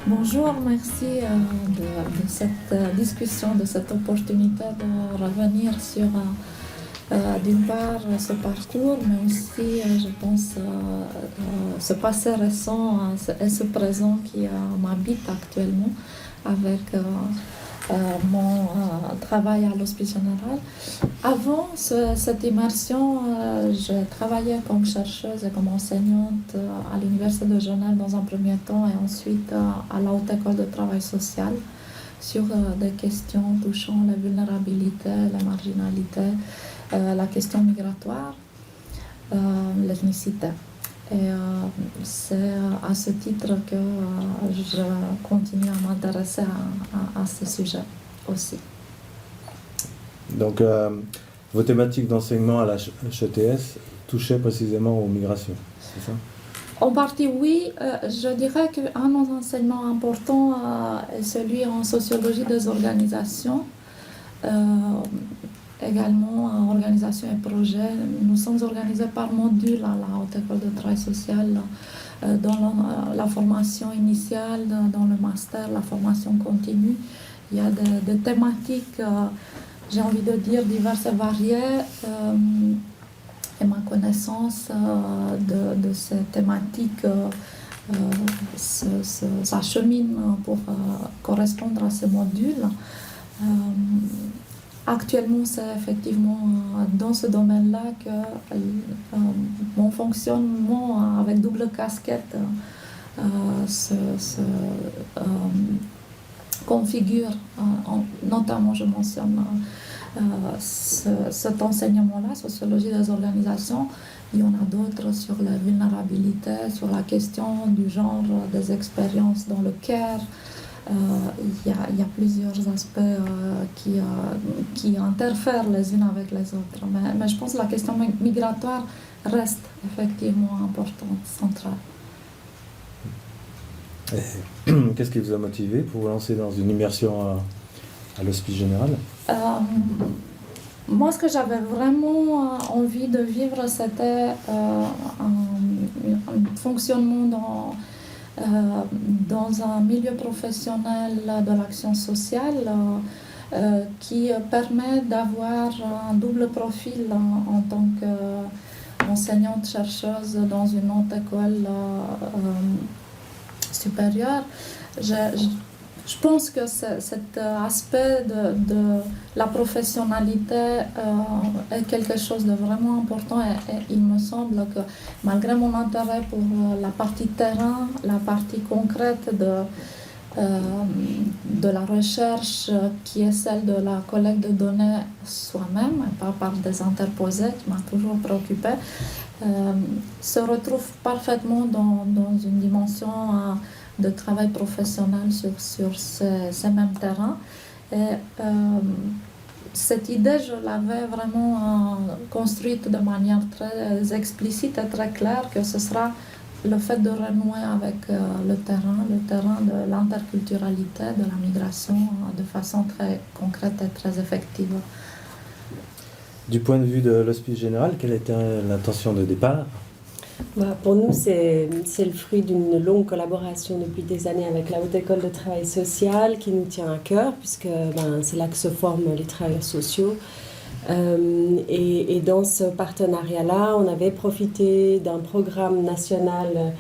Bonjour, merci de cette discussion, de cette opportunité de revenir sur, d'une part, ce parcours, mais aussi, je pense, ce passé récent et ce présent qui m'habite actuellement avec mon travail à l'Hospice Général. Avant cette immersion, je travaillais comme chercheuse et comme enseignante à l'Université de Genève dans un premier temps et ensuite à la Haute École de Travail Social sur des questions touchant la vulnérabilité, la marginalité, la question migratoire, l'ethnicité. Et c'est à ce titre que je continue à m'intéresser à ce sujet aussi. Donc, vos thématiques d'enseignement à la HETS touchaient précisément aux migrations, c'est ça? En partie, oui. Je dirais qu'un des enseignements importants est celui en sociologie des organisations. Également, en organisation et projet. Nous sommes organisés par module à la Haute École de Travail Social, dans la formation initiale, dans le master, la formation continue. Il y a des thématiques, j'ai envie de dire, diverses et variées. Et ma connaissance de ces thématiques s'achemine pour correspondre à ces modules. Actuellement, c'est effectivement dans ce domaine-là que mon fonctionnement avec double casquette se configure. Notamment, je mentionne cet enseignement-là, sociologie des organisations. Il y en a d'autres sur la vulnérabilité, sur la question du genre, des expériences dans le care. Il y a plusieurs aspects qui interfèrent les unes avec les autres. Mais je pense que la question migratoire reste effectivement importante, centrale. Qu'est-ce qui vous a motivé pour vous lancer dans une immersion à l'Hospice Général? Moi, ce que j'avais vraiment envie de vivre, c'était un fonctionnement dans un milieu professionnel de l'action sociale qui permet d'avoir un double profil en tant qu'enseignante-chercheuse dans une haute école supérieure. Je pense que cet aspect de la professionnalité est quelque chose de vraiment important et il me semble que malgré mon intérêt pour la partie terrain, la partie concrète de la recherche qui est celle de la collecte de données soi-même, et pas par des interposés qui m'a toujours préoccupée, se retrouve parfaitement dans une dimension de travail professionnel sur ces mêmes terrains. Et cette idée, je l'avais vraiment construite de manière très explicite et très claire, que ce sera le fait de renouer avec le terrain de l'interculturalité, de la migration, de façon très concrète et très effective. Du point de vue de l'Hospice Général, quelle était l'intention de départ? Pour nous, c'est le fruit d'une longue collaboration depuis des années avec la Haute École de Travail Social qui nous tient à cœur, puisque c'est là que se forment les travailleurs sociaux. Et dans ce partenariat-là, on avait profité d'un programme national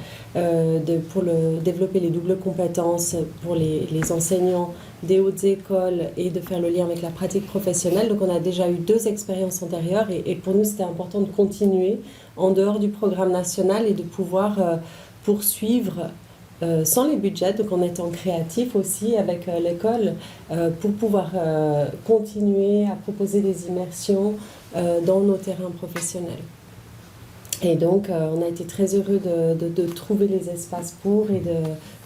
pour développer les doubles compétences pour les enseignants des hautes écoles et de faire le lien avec la pratique professionnelle. Donc on a déjà eu 2 expériences antérieures et pour nous c'était important de continuer en dehors du programme national et de pouvoir poursuivre sans les budgets, donc en étant créatif aussi avec l'école pour pouvoir continuer à proposer des immersions dans nos terrains professionnels. Et donc on a été très heureux de trouver les espaces pour et de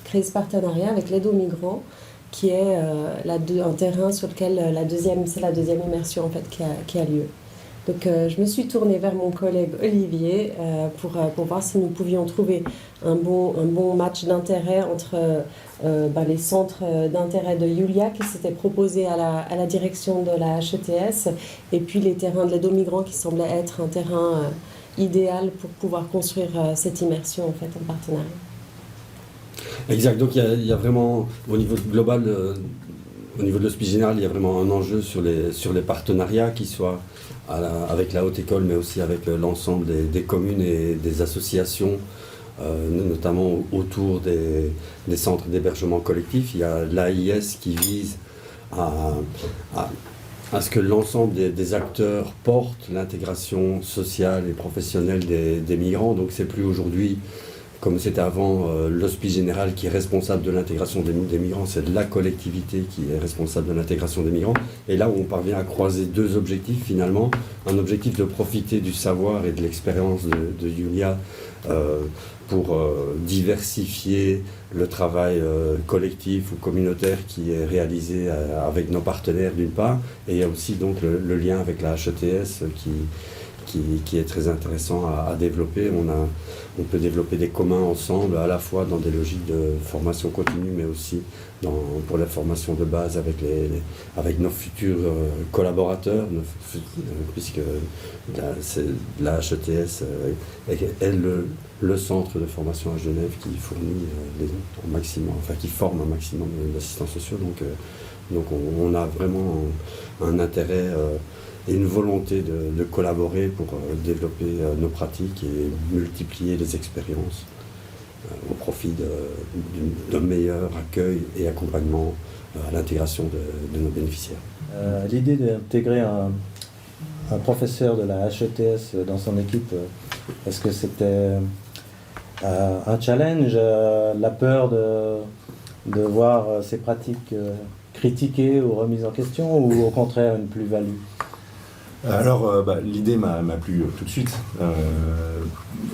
créer ce partenariat avec l'aide aux migrants, qui est un terrain sur lequel c'est la deuxième immersion en fait qui a lieu. Donc je me suis tournée vers mon collègue Olivier pour voir si nous pouvions trouver un bon match d'intérêt entre les centres d'intérêt de Julia qui s'était proposé à la direction de la HETS et puis les terrains de l'aide aux migrants qui semblaient être un terrain idéal pour pouvoir construire cette immersion en fait en partenariat. Exact, donc il y a vraiment, au niveau global, au niveau de l'Hospice Général, il y a vraiment un enjeu sur les partenariats, qui soient avec la Haute École, mais aussi avec l'ensemble des communes et des associations, notamment autour des centres d'hébergement collectif. Il y a l'AIS qui vise à ce que l'ensemble des acteurs portent l'intégration sociale et professionnelle des migrants. Donc c'est plus aujourd'hui, comme c'était avant, l'Hospice Général qui est responsable de l'intégration des migrants, c'est la collectivité qui est responsable de l'intégration des migrants. Et là où on parvient à croiser deux objectifs finalement, un objectif de profiter du savoir et de l'expérience de Yulia pour diversifier le travail collectif ou communautaire qui est réalisé avec nos partenaires d'une part, et il y a aussi donc le lien avec la HETS qui est très intéressant à développer. On peut développer des communs ensemble, à la fois dans des logiques de formation continue, mais aussi pour la formation de base avec nos futurs collaborateurs, puisque la HETS est le centre de formation à Genève qui fournit qui forme un maximum d'assistants sociaux. Donc on a vraiment un intérêt et une volonté de collaborer pour développer nos pratiques et multiplier les expériences au profit d'un meilleur accueil et accompagnement à l'intégration de nos bénéficiaires. L'idée d'intégrer un professeur de la HETS dans son équipe, est-ce que c'était un challenge, la peur de voir ces pratiques critiquées ou remises en question, ou au contraire une plus-value? Alors, l'idée m'a plu tout de suite.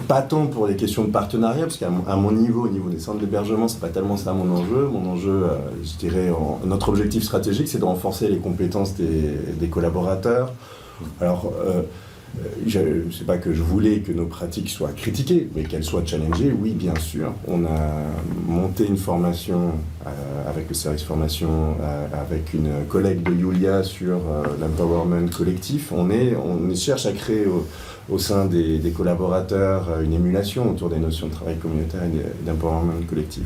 Pas tant pour les questions de partenariat, parce qu'à mon niveau, au niveau des centres d'hébergement, c'est pas tellement ça mon enjeu. Mon enjeu, je dirais, notre objectif stratégique, c'est de renforcer les compétences des collaborateurs. Alors, c'est pas que je voulais que nos pratiques soient critiquées, mais qu'elles soient challengées, oui, bien sûr. On a monté une formation avec le service formation, avec une collègue de Yulia sur l'empowerment collectif. On cherche à créer au sein des collaborateurs une émulation autour des notions de travail communautaire et d'empowerment collectif.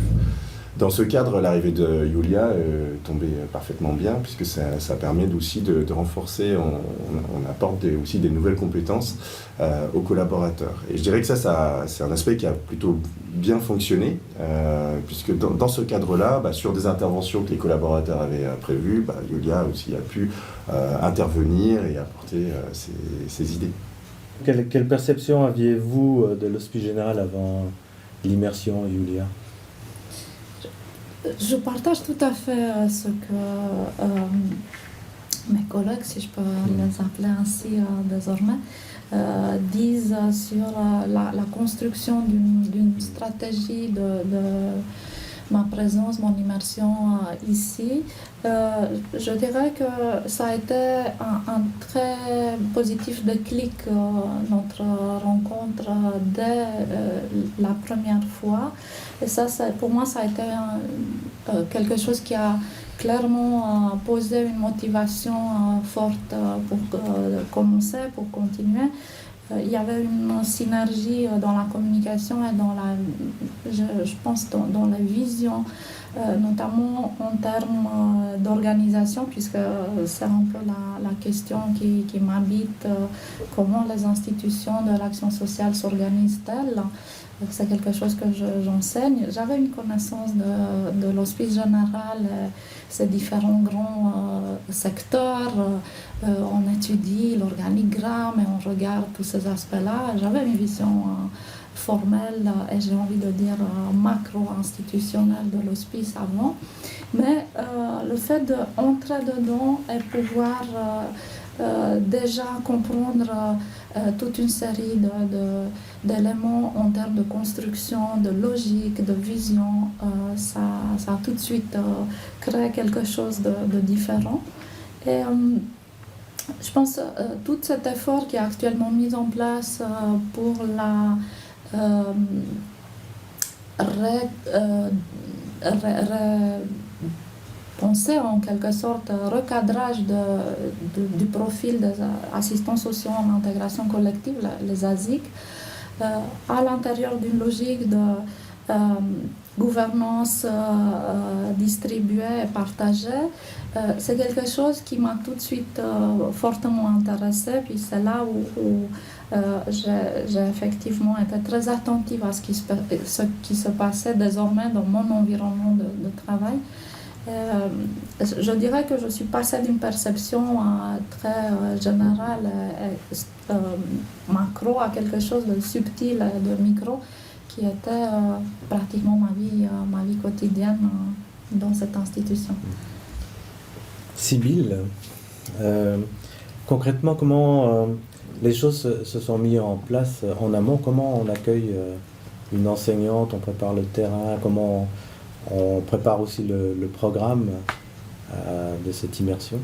Dans ce cadre, l'arrivée de Yulia tombait parfaitement bien, puisque ça permet aussi de renforcer, on apporte aussi des nouvelles compétences aux collaborateurs. Et je dirais que ça c'est un aspect qui a plutôt bien fonctionné, puisque dans ce cadre-là, sur des interventions que les collaborateurs avaient prévues, Yulia aussi a pu intervenir et apporter ses idées. Quelle perception aviez-vous de l'Hospice Général avant l'immersion Yulia? Je partage tout à fait ce que mes collègues, si je peux les appeler ainsi désormais, disent sur la construction d'une stratégie de ma présence, mon immersion ici. Je dirais que ça a été un très positif déclic, notre rencontre dès la première fois. Et ça, pour moi, ça a été quelque chose qui a clairement posé une motivation forte pour commencer, pour continuer. Il y avait une synergie dans la communication et je pense dans la vision, notamment en termes d'organisation, puisque c'est un peu la question qui m'habite, comment les institutions de l'action sociale s'organisent-elles. C'est quelque chose que j'enseigne. J'avais une connaissance de l'Hospice Général, ces différents grands secteurs. On étudie l'organigramme et on regarde tous ces aspects-là. J'avais une vision formelle et j'ai envie de dire macro-institutionnelle de l'hospice avant. Mais le fait d'entrer dedans et pouvoir déjà comprendre toute une série d'éléments en termes de construction, de logique, de vision, ça a tout de suite créé quelque chose de différent. Et je pense tout cet effort qui est actuellement mis en place pour la penser en quelque sorte recadrage du profil des assistants sociaux en intégration collective, les ASIC, à l'intérieur d'une logique gouvernance distribuée et partagée, c'est quelque chose qui m'a tout de suite fortement intéressée. Puis c'est là où j'ai effectivement été très attentive à ce qui se passait désormais dans mon environnement de travail. Je dirais que je suis passée d'une perception très générale et macro à quelque chose de subtil, de micro, qui était pratiquement ma vie quotidienne dans cette institution. Sybille, concrètement, comment les choses se sont mises en place en amont? Comment on accueille une enseignante, on prépare le terrain, comment on prépare aussi le programme de cette immersion?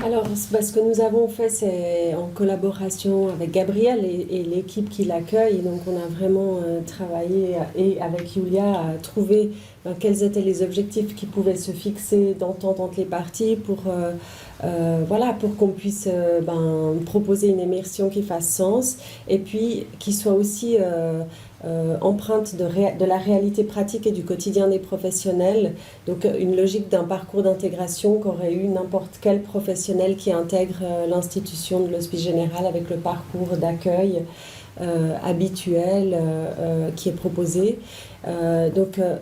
Alors, ce que nous avons fait, c'est en collaboration avec Gabriel et l'équipe qui l'accueille. Donc, on a vraiment travaillé et avec Julia à trouver quels étaient les objectifs qui pouvaient se fixer d'entente entre les parties pour qu'on puisse proposer une immersion qui fasse sens et puis qui soit aussi empreinte de la réalité pratique et du quotidien des professionnels. Donc une logique d'un parcours d'intégration qu'aurait eu n'importe quel professionnel qui intègre l'institution de l'Hospice Général avec le parcours d'accueil habituel qui est proposé.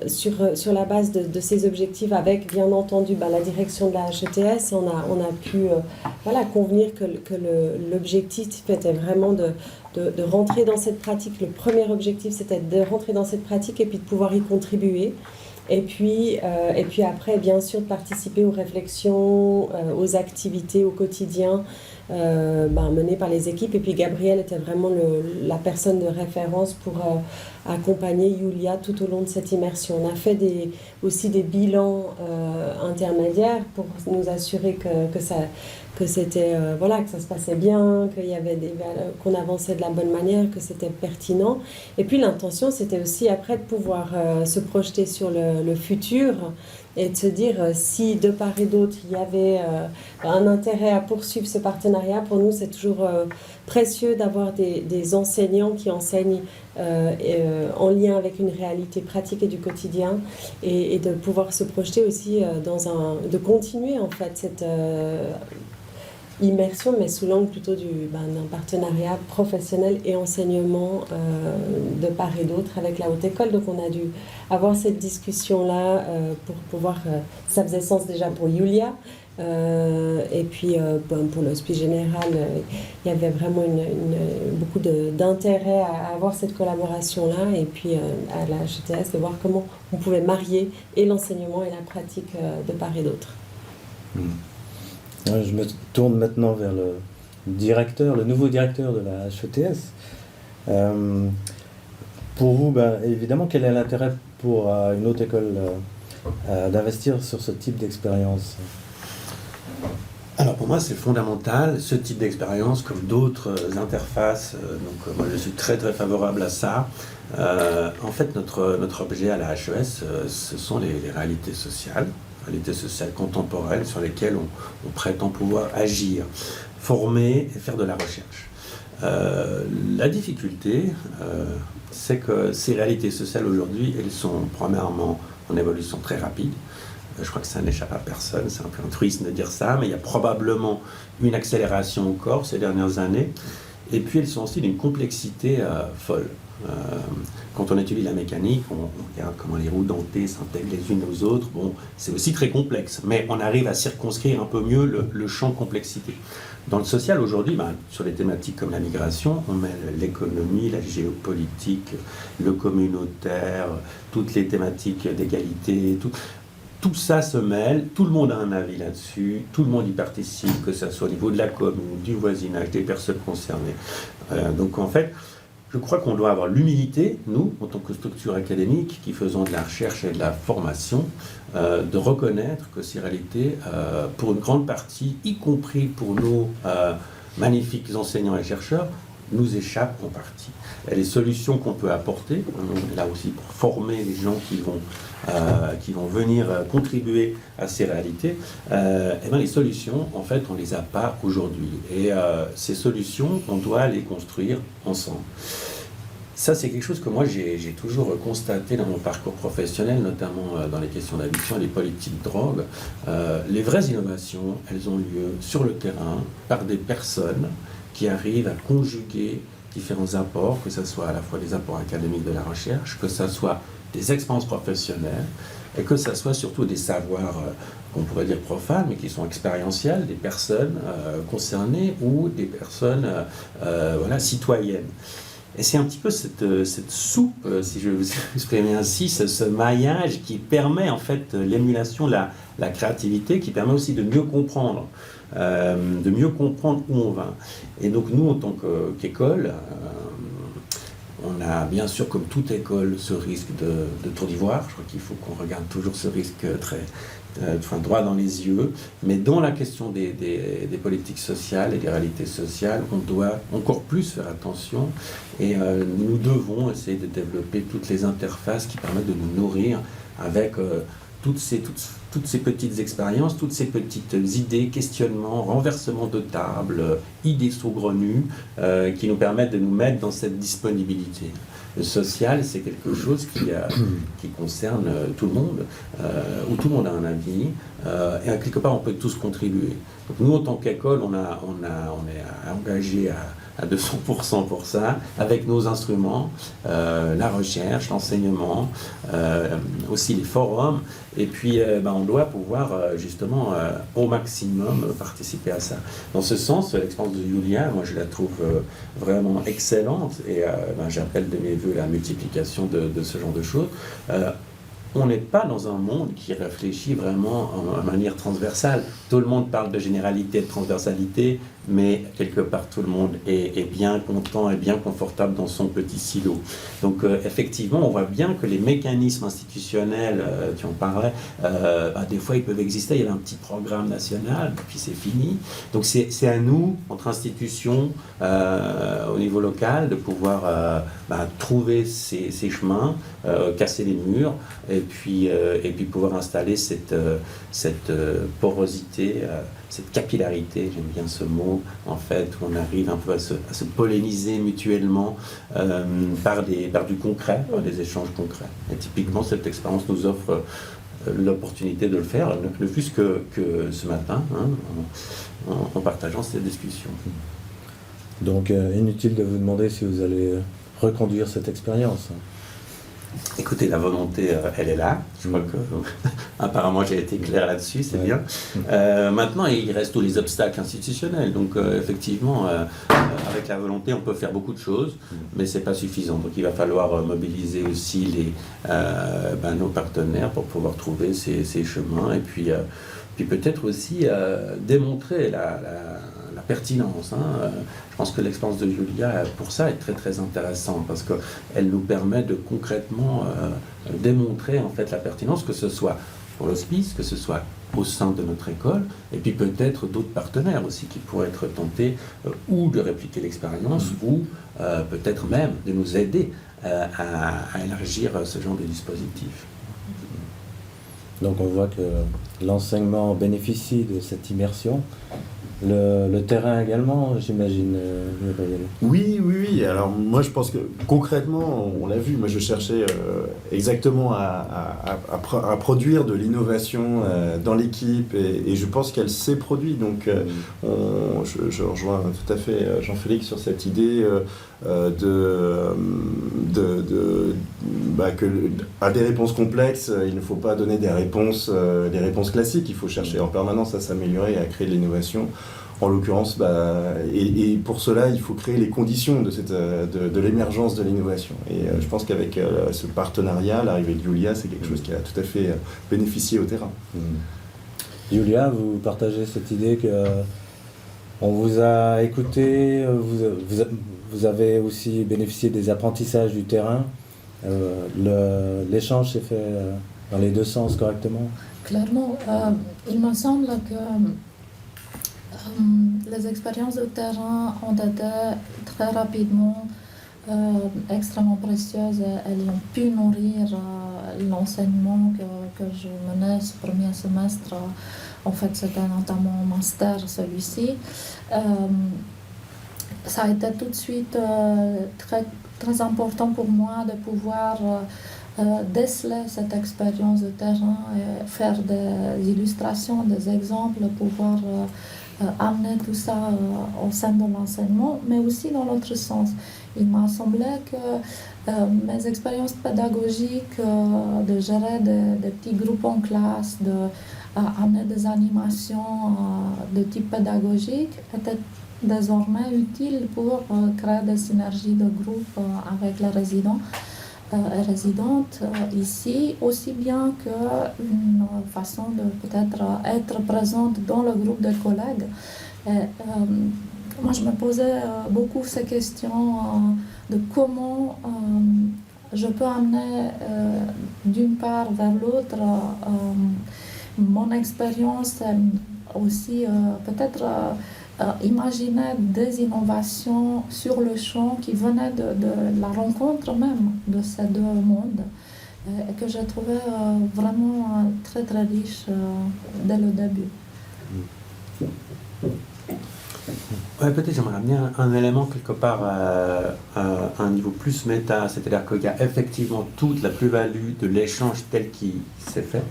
Sur la base de ces objectifs, avec bien entendu la direction de la HETS, on a pu convenir que l'objectif était vraiment de rentrer dans cette pratique. Le premier objectif, c'était de rentrer dans cette pratique et puis de pouvoir y contribuer. Et puis après, bien sûr, de participer aux réflexions, aux activités au quotidien menées par les équipes. Et puis Gabriel était vraiment la personne de référence pour accompagner Julia tout au long de cette immersion. On a fait aussi des bilans intermédiaires pour nous assurer que c'était que ça se passait bien, qu'il y avait qu'on avançait de la bonne manière, que c'était pertinent. Et puis l'intention, c'était aussi après de pouvoir se projeter sur le futur et de se dire si de part et d'autre il y avait un intérêt à poursuivre ce partenariat. Pour nous, c'est toujours précieux d'avoir des enseignants qui enseignent en lien avec une réalité pratique et du quotidien et de pouvoir se projeter aussi de continuer en fait cette immersion, mais sous l'angle plutôt d'un partenariat professionnel et enseignement de part et d'autre avec la Haute École. Donc on a dû avoir cette discussion-là pour pouvoir... ça faisait sens déjà pour Julia. Et puis pour l'Hospice Général, il y avait vraiment beaucoup d'intérêt à avoir cette collaboration-là. Et puis à la HETS, de voir comment on pouvait marier et l'enseignement et la pratique de part et d'autre. Je me tourne maintenant vers le nouveau directeur de la HETS. Pour vous, évidemment, quel est l'intérêt pour une haute école d'investir sur ce type d'expérience? Alors pour moi, c'est fondamental, ce type d'expérience, comme d'autres interfaces. Donc moi, je suis très très favorable à ça. En fait, notre objet à la HES, ce sont les réalités sociales contemporaines sur lesquelles on prétend pouvoir agir, former et faire de la recherche. La difficulté, c'est que ces réalités sociales aujourd'hui, elles sont premièrement en évolution très rapide. Je crois que ça n'échappe à personne, c'est un peu un truisme de dire ça, mais il y a probablement une accélération encore ces dernières années. Et puis elles sont aussi d'une complexité folle. Quand on étudie la mécanique, on regarde comment les roues dentées s'intègrent les unes aux autres. Bon, c'est aussi très complexe, mais on arrive à circonscrire un peu mieux le champ de complexité. Dans le social, aujourd'hui, sur les thématiques comme la migration, on met l'économie, la géopolitique, le communautaire, toutes les thématiques d'égalité, tout ça se mêle, tout le monde a un avis là-dessus, tout le monde y participe, que ce soit au niveau de la commune, du voisinage, des personnes concernées. Donc en fait, je crois qu'on doit avoir l'humilité, nous, en tant que structure académique, qui faisons de la recherche et de la formation, de reconnaître que ces réalités, pour une grande partie, y compris pour nos magnifiques enseignants et chercheurs, nous échappent en partie. Et les solutions qu'on peut apporter, on est là aussi pour former les gens qui vont venir contribuer à ces réalités, les solutions, en fait, on ne les a pas aujourd'hui. Et ces solutions, on doit les construire ensemble. Ça, c'est quelque chose que moi, j'ai toujours constaté dans mon parcours professionnel, notamment dans les questions d'addiction et les politiques de drogue. Les vraies innovations, elles ont lieu sur le terrain par des personnes qui arrivent à conjuguer différents apports, que ce soit à la fois des apports académiques de la recherche, que ce soit des expériences professionnelles, et que ce soit surtout des savoirs qu'on pourrait dire profanes, mais qui sont expérientiels, des personnes concernées ou des personnes voilà, citoyennes. Et c'est un petit peu cette soupe, si je veux exprimer ainsi, ce maillage qui permet en fait l'émulation, la créativité, qui permet aussi de mieux comprendre où on va. Et donc nous, en tant qu'école, on a bien sûr, comme toute école, ce risque de tour d'ivoire. Je crois qu'il faut qu'on regarde toujours ce risque droit dans les yeux. Mais dans la question des politiques sociales et des réalités sociales, on doit encore plus faire attention. Et nous devons essayer de développer toutes les interfaces qui permettent de nous nourrir avec toutes ces petites expériences, toutes ces petites idées, questionnements, renversements de table, idées saugrenues qui nous permettent de nous mettre dans cette disponibilité. Le social, c'est quelque chose qui concerne tout le monde, où tout le monde a un avis, et quelque part on peut tous contribuer. Donc nous, en tant qu'école, on est engagé à 200% pour ça, avec nos instruments, la recherche, l'enseignement, aussi les forums, et puis on doit pouvoir justement au maximum participer à ça. Dans ce sens, l'expérience de Yulia, moi je la trouve vraiment excellente, et j'appelle de mes voeux la multiplication de ce genre de choses. On n'est pas dans un monde qui réfléchit vraiment en manière transversale. Tout le monde parle de généralité et de transversalité, mais quelque part tout le monde est bien content et bien confortable dans son petit silo. Donc effectivement, on voit bien que les mécanismes institutionnels, tu en parlais, des fois ils peuvent exister, il y a un petit programme national, puis c'est fini. Donc c'est à nous, entre institutions, au niveau local, de pouvoir trouver ces chemins, casser les murs, et puis pouvoir installer cette porosité, cette capillarité, j'aime bien ce mot, en fait, où on arrive un peu à se polliniser mutuellement par du concret, par des échanges concrets. Et typiquement, cette expérience nous offre l'opportunité de le faire, ne fût-ce que ce matin, en partageant cette discussion. Donc, inutile de vous demander si vous allez reconduire cette expérience. Écoutez, la volonté, elle est là. Je crois que, apparemment, j'ai été clair là-dessus, c'est bien. Maintenant, il reste tous les obstacles institutionnels. Donc, effectivement, avec la volonté, on peut faire beaucoup de choses, mais c'est pas suffisant. Donc, il va falloir mobiliser aussi nos partenaires pour pouvoir trouver ces chemins. Et puis peut-être aussi démontrer la pertinence. Je pense que l'expérience de Yulia, pour ça, est très très intéressante parce qu'elle nous permet de concrètement démontrer en fait la pertinence, que ce soit pour l'hospice, que ce soit au sein de notre école, et puis peut-être d'autres partenaires aussi qui pourraient être tentés ou de répliquer l'expérience ou peut-être même de nous aider à élargir ce genre de dispositif. Donc on voit que l'enseignement bénéficie de cette immersion. Le terrain également, j'imagine, Gabriel. Oui. Alors moi je pense que concrètement, on l'a vu, moi je cherchais exactement à produire de l'innovation dans l'équipe et je pense qu'elle s'est produite. Donc je rejoins tout à fait Jean-Félix sur cette idée que à des réponses complexes, il ne faut pas donner des réponses classiques. Il faut chercher en permanence à s'améliorer et à créer de l'innovation. En l'occurrence, et pour cela, il faut créer les conditions de l'émergence de l'innovation. Et je pense qu'avec ce partenariat, l'arrivée de Yulia, c'est quelque chose qui a tout à fait bénéficié au terrain. Yulia, vous partagez cette idée que on vous a écouté, vous avez aussi bénéficié des apprentissages du terrain. L'échange s'est fait dans les deux sens correctement. Clairement, il me semble que les expériences de terrain ont été très rapidement extrêmement précieuses. Elles ont pu nourrir l'enseignement que je menais ce premier semestre. En fait, c'était notamment mon master, celui-ci. ça a été tout de suite très, très important pour moi de pouvoir déceler cette expérience de terrain et faire des illustrations, des exemples, pouvoir amener tout ça au sein de l'enseignement, mais aussi dans l'autre sens. Il m'a semblé que mes expériences pédagogiques, de gérer des petits groupes en classe, d'amener des animations de type pédagogique, étaient désormais utiles pour créer des synergies de groupe avec les résidents et résidentes ici, aussi bien qu'une façon de peut-être être présente dans le groupe de collègues. Et, moi, je me posais beaucoup ces questions de comment je peux amener d'une part vers l'autre mon expérience, aussi peut-être imaginer des innovations sur le champ qui venaient de la rencontre même de ces deux mondes et que j'ai trouvé vraiment très très riche dès le début. Ouais, peut-être j'aimerais amener un élément quelque part à un niveau plus méta, c'est-à-dire qu'il y a effectivement toute la plus-value de l'échange tel qu'il s'est fait,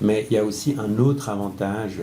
mais il y a aussi un autre avantage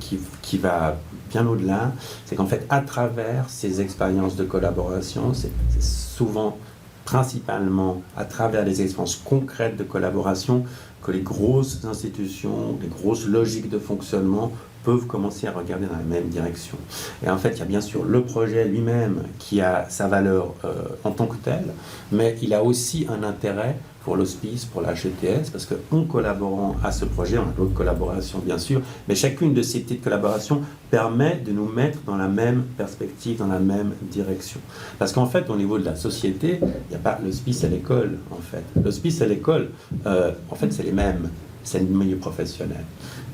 qui va bien au-delà, c'est qu'en fait à travers ces expériences de collaboration, c'est souvent principalement à travers des expériences concrètes de collaboration que les grosses institutions, les grosses logiques de fonctionnement peuvent commencer à regarder dans la même direction. Et en fait, il y a bien sûr le projet lui-même qui a sa valeur en tant que tel, mais il a aussi un intérêt pour l'hospice, pour la HETS, parce qu'en collaborant à ce projet, on a d'autres collaborations bien sûr, mais chacune de ces petites collaborations permet de nous mettre dans la même perspective, dans la même direction. Parce qu'en fait, au niveau de la société, il n'y a pas l'hospice et l'école, en fait. L'hospice et l'école, en fait, c'est les mêmes. C'est le milieu professionnel.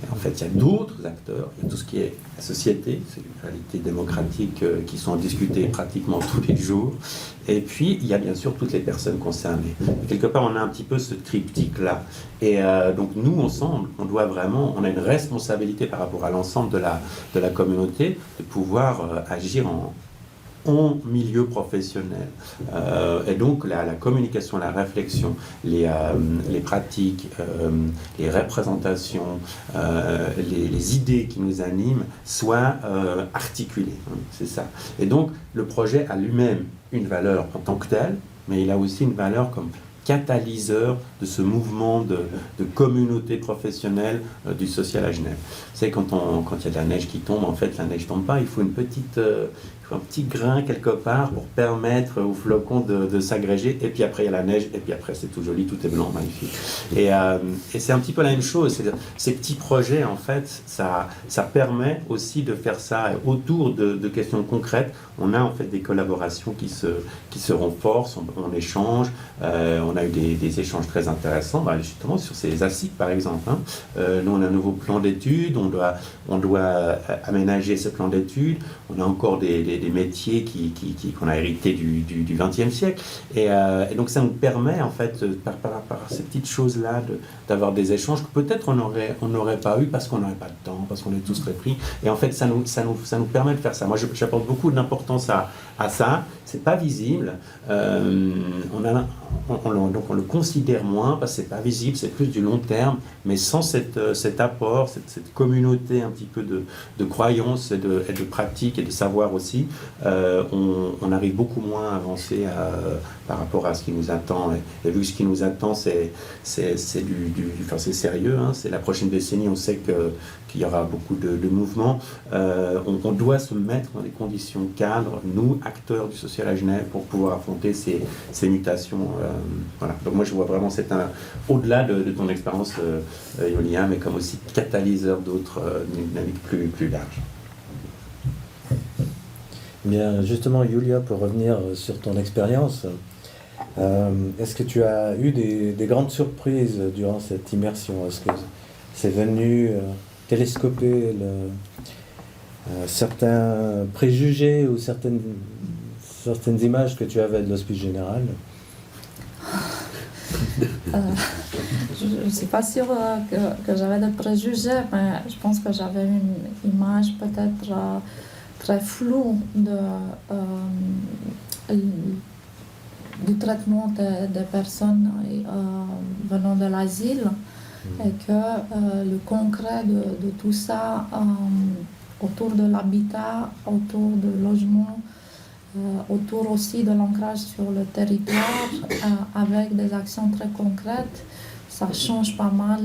Et en fait, il y a d'autres acteurs, il y a tout ce qui est la société, c'est une réalité démocratique qui sont discutées pratiquement tous les jours. Et puis, il y a bien sûr toutes les personnes concernées. Et quelque part, on a un petit peu ce triptyque-là. Et donc, nous, ensemble, on a une responsabilité par rapport à l'ensemble de la communauté de pouvoir agir en milieu professionnel. Et donc la communication, la réflexion, les pratiques, les représentations, les idées qui nous animent soient articulées. C'est ça. Et donc le projet a lui-même une valeur en tant que tel, mais il a aussi une valeur comme catalyseur de ce mouvement de communauté professionnelle du social à Genève. Vous savez, quand il y a de la neige qui tombe, en fait, la neige ne tombe pas, il faut un petit grain quelque part pour permettre aux flocons de s'agréger, et puis après il y a la neige, et puis après c'est tout joli, tout est blanc, magnifique. Et c'est un petit peu la même chose, ces petits projets, en fait, ça permet aussi de faire ça autour de questions concrètes. On a en fait des collaborations qui se renforcent, on échange, on a eu des échanges très intéressants, justement sur ces ASIC par exemple. Nous on a un nouveau plan d'études, on doit aménager ce plan d'études, on a encore des métiers qu'on a hérités du XXe siècle, et donc ça nous permet en fait par ces petites choses-là d'avoir des échanges que peut-être on n'aurait pas eu parce qu'on n'aurait pas de temps, parce qu'on est tous très pris, et en fait ça nous permet de faire ça. Moi j'apporte beaucoup d'importance à ça. C'est pas visible, donc on le considère moins parce que c'est pas visible, c'est plus du long terme, mais sans cet apport, cette communauté un petit peu de croyances et de pratique et de savoir aussi, on arrive beaucoup moins à avancer par rapport à ce qui nous attend. Et vu que ce qui nous attend, c'est sérieux, hein, c'est la prochaine décennie, on sait qu'il y aura beaucoup de mouvements. On doit se mettre dans des conditions cadres, nous, acteurs du social à Genève, pour pouvoir affronter ces mutations. Voilà. Donc moi, je vois vraiment c'est au-delà de ton expérience, Yulia, mais comme aussi catalyseur d'autres dynamiques plus larges. Bien, justement, Yulia, pour revenir sur ton expérience, est-ce que tu as eu des grandes surprises durant cette immersion? Est-ce que c'est venu télescoper certains préjugés ou certaines images que tu avais de l'Hospice Général? Je ne suis pas sûre que j'avais des préjugés, mais je pense que j'avais une image peut-être très floue du traitement des personnes venant de l'asile et que le concret de tout ça autour de l'habitat, autour du logement, autour aussi de l'ancrage sur le territoire avec des actions très concrètes, ça change pas mal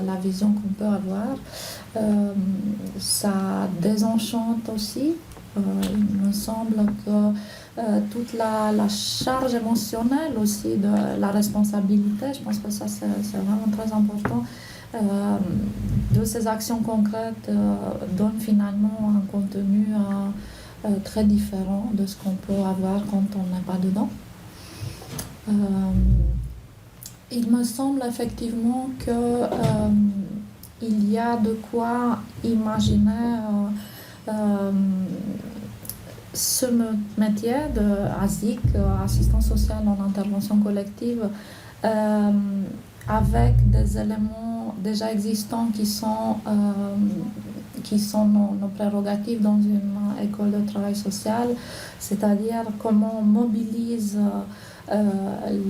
la vision qu'on peut avoir. Ça désenchante aussi. Il me semble que toute la charge émotionnelle aussi de la responsabilité, je pense que ça c'est vraiment très important, de ces actions concrètes donne finalement un contenu très différent de ce qu'on peut avoir quand on n'est pas dedans. Il me semble effectivement que il y a de quoi imaginer ce métier d'ASIC, assistant social en intervention collective, avec des éléments déjà existants qui sont nos prérogatives dans une école de travail social, c'est-à-dire comment on mobilise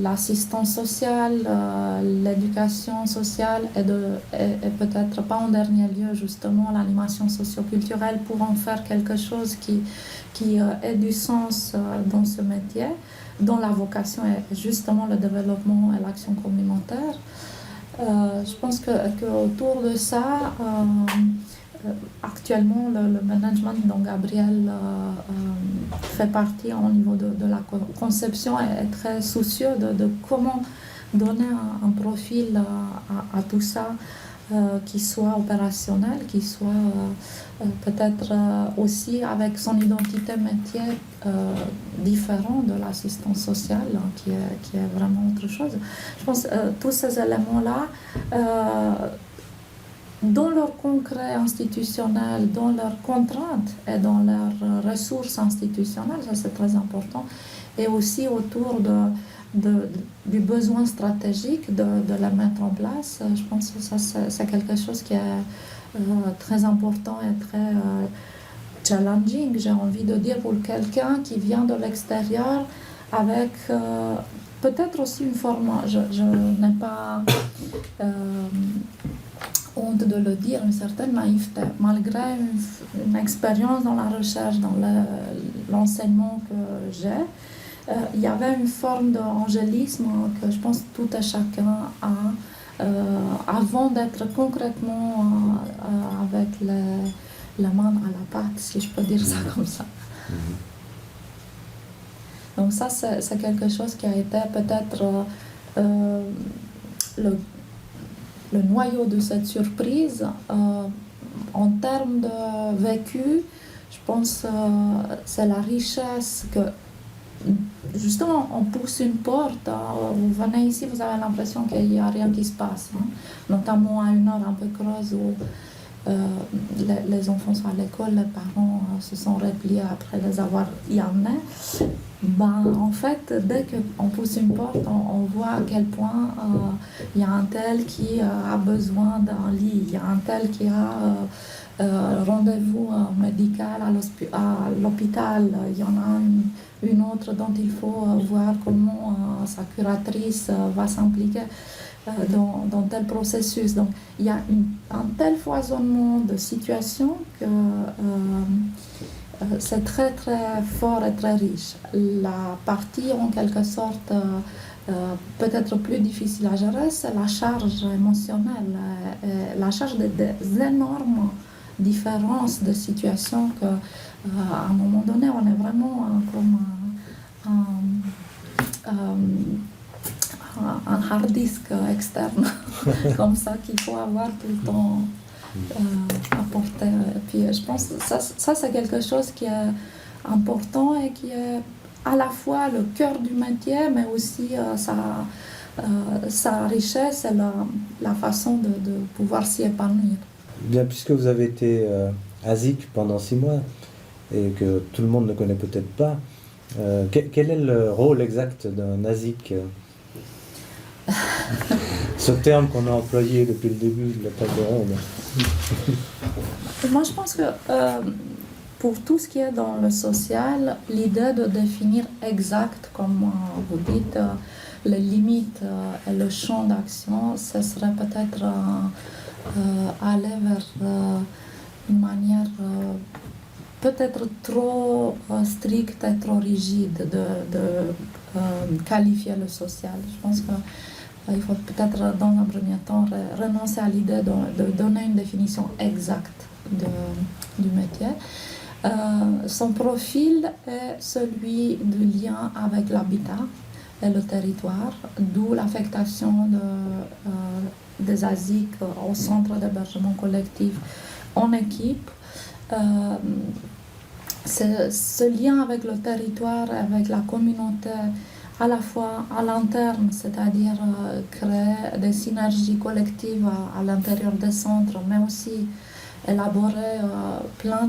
l'assistance sociale, l'éducation sociale et peut-être pas en dernier lieu justement l'animation socio-culturelle pour en faire quelque chose qui ait du sens dans ce métier, dont la vocation est justement le développement et l'action communautaire. Je pense qu'autour de ça, actuellement, le management dont Gabriel fait partie au niveau de la conception est très soucieux de comment donner un profil à tout ça qui soit opérationnel, qui soit peut-être aussi avec son identité métier différent de l'assistance sociale, qui est vraiment autre chose. Je pense que tous ces éléments-là, dans leur concret institutionnel, dans leurs contraintes et dans leurs ressources institutionnelles, ça c'est très important, et aussi autour du besoin stratégique de la mettre en place. Je pense que ça c'est quelque chose qui est très important et très challenging, j'ai envie de dire, pour quelqu'un qui vient de l'extérieur avec peut-être aussi une forme, je n'ai pas honte de le dire, une certaine naïveté, malgré une expérience dans la recherche, dans l'enseignement que j'ai. Il y avait une forme d'angélisme que je pense tout et chacun a avant d'être concrètement avec la main à la pâte, si je peux dire ça comme ça. Donc ça, c'est quelque chose qui a été peut-être le noyau de cette surprise. En termes de vécu, je pense c'est la richesse que justement on pousse une porte, vous venez ici, vous avez l'impression qu'il n'y a rien qui se passe, hein. Notamment à une heure un peu creuse où les enfants sont à l'école, les parents se sont repliés après les avoir y amenés. En fait, dès qu'on pousse une porte, on voit à quel point il y a un tel qui a besoin d'un lit, il y a un tel qui a rendez-vous médical à l'hôpital, il y en a une autre dont il faut voir comment sa curatrice va s'impliquer dans tel processus. Donc il y a un tel foisonnement de situations que c'est très très fort et très riche. La partie en quelque sorte peut-être plus difficile à gérer, c'est la charge émotionnelle, la charge des énormes différences de situations que à un moment donné on est vraiment comme un hard disk externe comme ça qu'il faut avoir tout le temps à porter. Et puis je pense que ça c'est quelque chose qui est important et qui est à la fois le cœur du métier, mais aussi sa richesse et la façon de pouvoir s'y épanouir. Bien, puisque vous avez été ASIC pendant 6 mois et que tout le monde ne connaît peut-être pas, quel est le rôle exact d'un ASIC? Ce terme qu'on a employé depuis le début de la table ronde. Moi, je pense que pour tout ce qui est dans le social, l'idée de définir exact, comme vous dites, les limites et le champ d'action, ce serait peut-être aller vers une manière peut-être trop stricte et trop rigide de qualifier le social. Je pense qu'il faut peut-être dans un premier temps renoncer à l'idée de donner une définition exacte du métier. Son profil est celui du lien avec l'habitat et le territoire, d'où l'affectation des ASIC au centre d'hébergement collectif en équipe. Ce lien avec le territoire, avec la communauté, à la fois à l'interne, c'est-à-dire créer des synergies collectives à l'intérieur des centres, mais aussi élaborer plein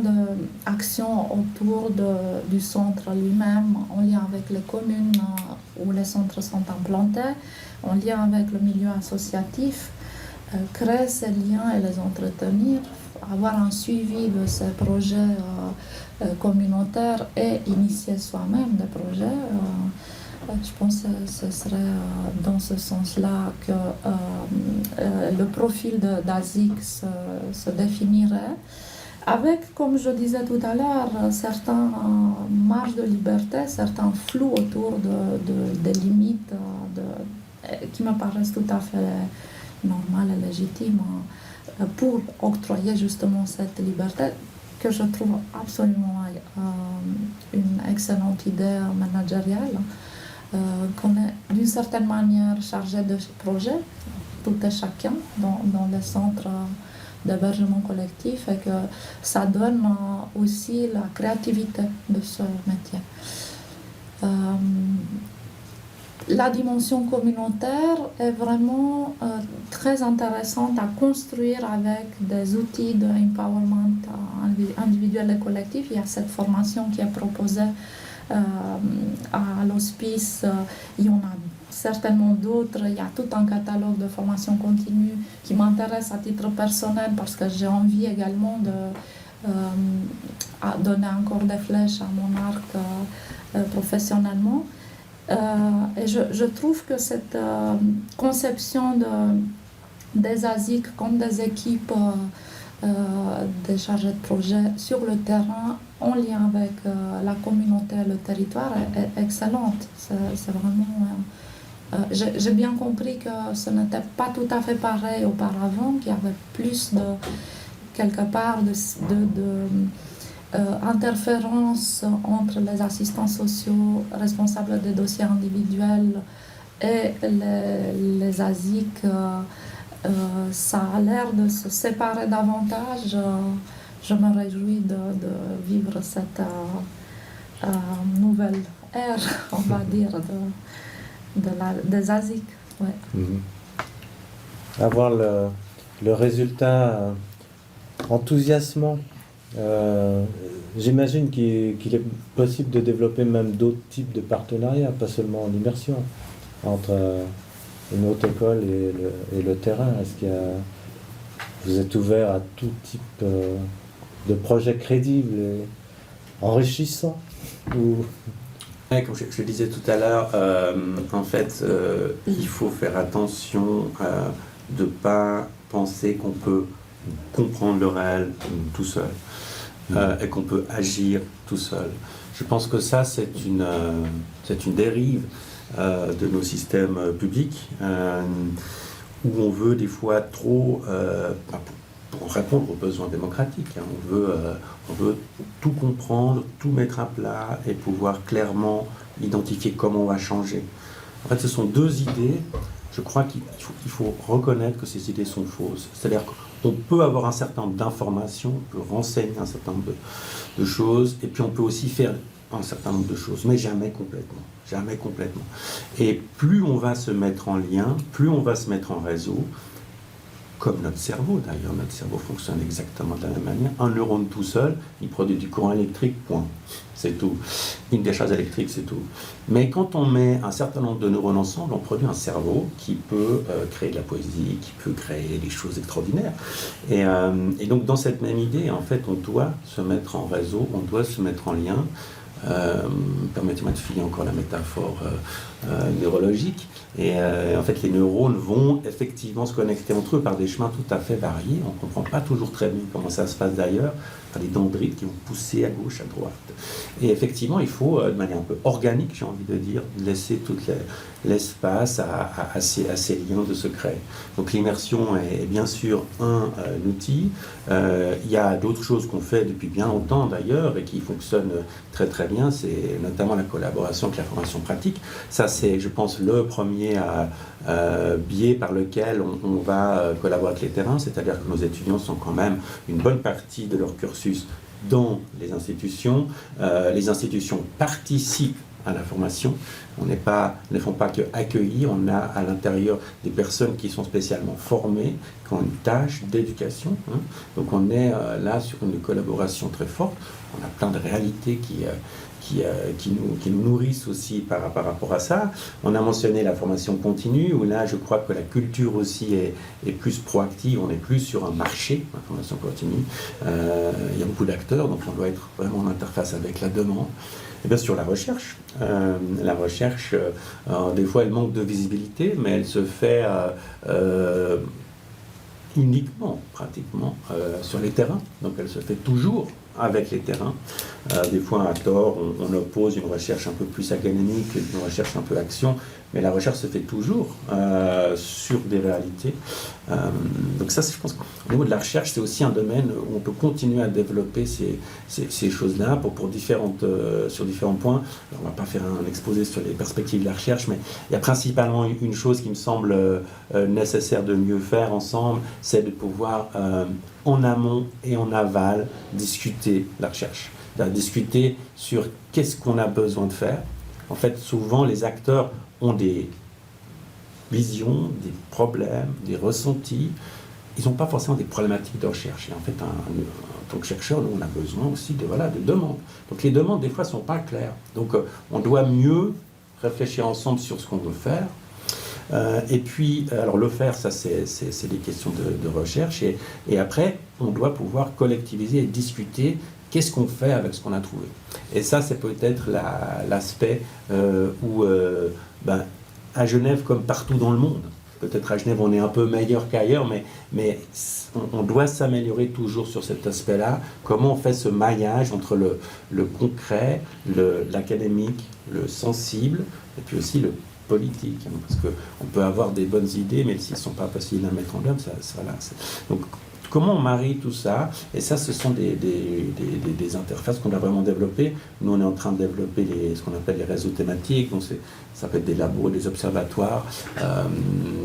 d'actions autour du centre lui-même, en lien avec les communes où les centres sont implantés, en lien avec le milieu associatif, créer ces liens et les entretenir, avoir un suivi de ces projets communautaires et initier soi-même des projets. Je pense que ce serait dans ce sens-là que le profil d'ASIC se définirait, avec, comme je disais tout à l'heure, certaines marges de liberté, certains flous autour des limites qui me paraissent tout à fait normales et légitimes pour octroyer justement cette liberté, que je trouve absolument une excellente idée managériale. Qu'on est d'une certaine manière chargé de projets, tout et chacun, dans les centres d'hébergement collectif, et que ça donne aussi la créativité de ce métier. La dimension communautaire est vraiment très intéressante à construire avec des outils de empowerment individuel et collectif. Il y a cette formation qui est proposée à l'hospice, il y en a certainement d'autres. Il y a tout un catalogue de formation continue qui m'intéresse à titre personnel parce que j'ai envie également de donner encore des flèches à mon arc professionnellement. Et je trouve que cette conception des ASIC comme des équipes des chargés de projet sur le terrain en lien avec la communauté et le territoire est excellente. C'est vraiment... j'ai bien compris que ce n'était pas tout à fait pareil auparavant, qu'il y avait plus quelque part interférence entre les assistants sociaux responsables des dossiers individuels et les ASIC. Ça a l'air de se séparer davantage. Je me réjouis de vivre cette nouvelle ère, on va dire, des ASIC. Ouais. Mm-hmm. Avoir le résultat enthousiasmant. J'imagine qu'il est possible de développer même d'autres types de partenariats, pas seulement en immersion, entre une haute école et le terrain. Est-ce que vous êtes ouvert à tout type de projets crédibles et enrichissants ou... Comme je le disais tout à l'heure, en fait, il faut faire attention de ne pas penser qu'on peut comprendre le réel tout seul et qu'on peut agir tout seul. Je pense que ça, c'est une dérive de nos systèmes publics où on veut des fois trop, pour répondre aux besoins démocratiques, hein, on veut tout comprendre, tout mettre à plat et pouvoir clairement identifier comment on va changer. En fait, ce sont deux idées. Je crois qu'il faut reconnaître que ces idées sont fausses. C'est-à-dire qu'on peut avoir un certain nombre d'informations, on peut renseigner un certain nombre de choses, et puis on peut aussi faire un certain nombre de choses, mais jamais complètement. Jamais complètement. Et plus on va se mettre en lien, plus on va se mettre en réseau, comme notre cerveau d'ailleurs. Notre cerveau fonctionne exactement de la même manière. Un neurone tout seul, il produit du courant électrique, point. C'est tout. Une décharge électrique, c'est tout. Mais quand on met un certain nombre de neurones ensemble, on produit un cerveau qui peut créer de la poésie, qui peut créer des choses extraordinaires. Et donc dans cette même idée, en fait, on doit se mettre en réseau, on doit se mettre en lien. Permettez-moi de filer encore la métaphore neurologique. Et en fait, les neurones vont effectivement se connecter entre eux par des chemins tout à fait variés. On ne comprend pas toujours très bien comment ça se passe d'ailleurs, par des dendrites qui vont pousser à gauche, à droite. Et effectivement, il faut, de manière un peu organique, j'ai envie de dire, laisser tout l'espace à ces liens de se créer. Donc l'immersion est bien sûr un outil. Il y a d'autres choses qu'on fait depuis bien longtemps d'ailleurs et qui fonctionnent très très bien. C'est notamment la collaboration avec la formation pratique. Ça, c'est, je pense, le premier biais par lequel on va collaborer avec les terrains, c'est-à-dire que nos étudiants sont quand même une bonne partie de leur cursus dans les institutions. Les institutions participent à la formation. On ne font pas que accueillir, on a à l'intérieur des personnes qui sont spécialement formées, qui ont une tâche d'éducation. Donc on est là sur une collaboration très forte. On a plein de réalités qui nous nourrissent aussi par rapport à ça. On a mentionné la formation continue, où là, je crois que la culture aussi est plus proactive. On n'est plus sur un marché, la formation continue. Il y a beaucoup d'acteurs, donc on doit être vraiment en interface avec la demande. Et bien sûr, la recherche. La recherche, des fois, elle manque de visibilité, mais elle se fait uniquement, pratiquement, sur les terrains. Donc elle se fait toujours avec les terrains. Des fois, à tort, on oppose une recherche un peu plus académique, une recherche un peu action, mais la recherche se fait toujours sur des réalités. Donc ça, je pense qu'au niveau de la recherche, c'est aussi un domaine où on peut continuer à développer ces choses-là sur différents points. Alors, on ne va pas faire un exposé sur les perspectives de la recherche, mais il y a principalement une chose qui me semble nécessaire de mieux faire ensemble, c'est de pouvoir, en amont et en aval, discuter la recherche. Discuter sur qu'est-ce qu'on a besoin de faire. En fait, souvent, les acteurs ont des visions, des problèmes, des ressentis. Ils n'ont pas forcément des problématiques de recherche. Et en fait, en tant que chercheur, nous, on a besoin aussi de demandes. Donc les demandes, des fois, ne sont pas claires. Donc on doit mieux réfléchir ensemble sur ce qu'on veut faire. Et puis, alors le faire, ça c'est des questions de recherche. Et après, on doit pouvoir collectiviser et discuter qu'est-ce qu'on fait avec ce qu'on a trouvé. Et ça, c'est peut-être l'aspect où, à Genève, comme partout dans le monde, peut-être à Genève, on est un peu meilleur qu'ailleurs, mais on doit s'améliorer toujours sur cet aspect-là. Comment on fait ce maillage entre le concret, l'académique, le sensible, et puis aussi le politique. Parce qu'on peut avoir des bonnes idées, mais s'ils ne sont pas faciles à mettre en œuvre, donc, comment on marie tout ça? Et ça, ce sont des interfaces qu'on a vraiment développées. Nous, on est en train de développer ce qu'on appelle les réseaux thématiques. Donc ça peut être des labos, des observatoires,